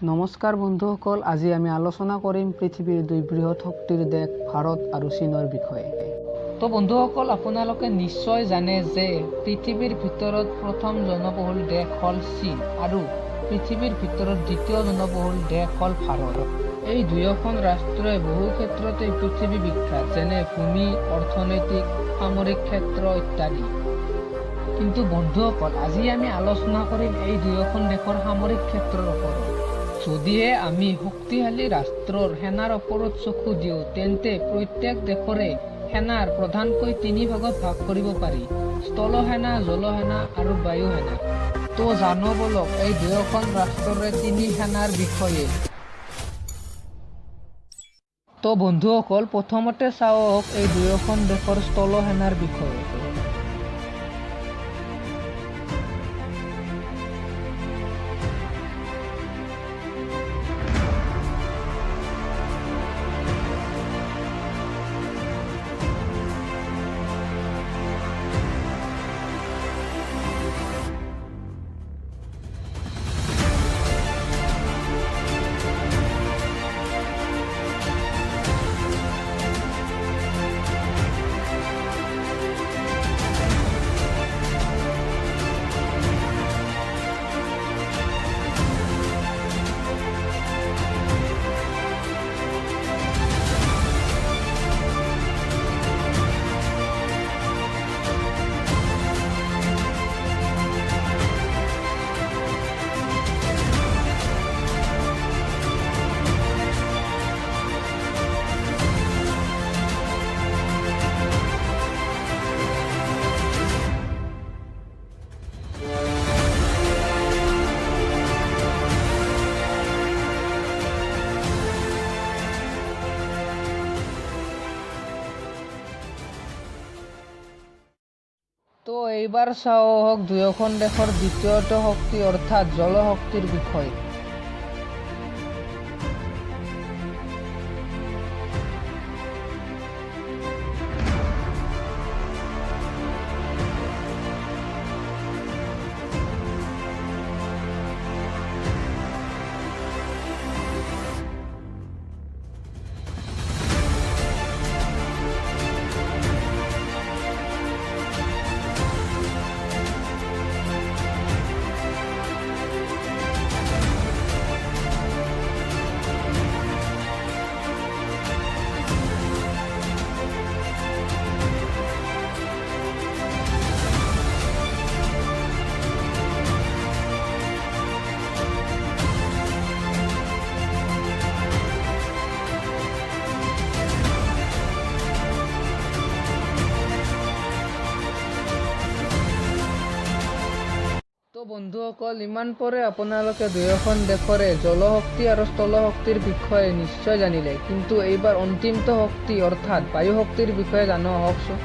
নমস্কাৰ বন্ধুসকল, আজি আমি আলোচনা কৰিম পৃথিৱীৰ দুই বৃহৎ শক্তিৰ দেশ ভাৰত আৰু চীনৰ বিষয়ে। তো বন্ধুসকল, আপোনালোকে নিশ্চয় জানে যে পৃথিৱীৰ ভিতৰত প্ৰথম জনবহুল দেশ হ'ল চীন আৰু পৃথিৱীৰ ভিতৰত দ্বিতীয় জনবহুল দেশ হ'ল ভাৰত। এই দুয়োখন ৰাষ্ট্ৰই বহু ক্ষেত্ৰতে পৃথিৱী বিখ্যাত, যেনে ভূমি, অৰ্থনৈতিক, সামৰিক ক্ষেত্ৰ ইত্যাদি। কিন্তু বন্ধুসকল, আজি আমি আলোচনা কৰিম এই দুয়োখন দেশৰ সামৰিক ক্ষেত্ৰৰ ওপৰত। যদিহে আমি শক্তিশালী ৰাষ্ট্ৰৰ সেনাৰ ওপৰত চকু দিওঁ, তেন্তে প্ৰত্যেক দেশৰে সেনাৰ প্ৰধানকৈ 3 ভাগত ভাগ কৰিব পাৰি: স্থলসেনা, জলসেনা আৰু বায়ু সেনা। তো জানো বলক এই দুয়োখন ৰাষ্ট্ৰৰে 3 সেনাৰ বিষয়ে। তো বন্ধুসকল, প্ৰথমতে চাওক এই দুয়োখন দেশৰ স্থলসেনাৰ বিষয়ে। তো এইবাৰ চাওক দুয়োখন দেশৰ দ্বিতীয়টো শক্তি অৰ্থাৎ জলশক্তিৰ বিষয়ে। তো বন্ধুসকল, ইমান পৰে আপোনালোকে দুয়োখন দেশৰে জলশক্তি আৰু স্থলশক্তিৰ বিষয়ে নিশ্চয় জানিলে, কিন্তু এইবাৰ অন্তিমটো শক্তি অৰ্থাৎ বায়ু শক্তিৰ বিষয়ে জানো আহকচোন।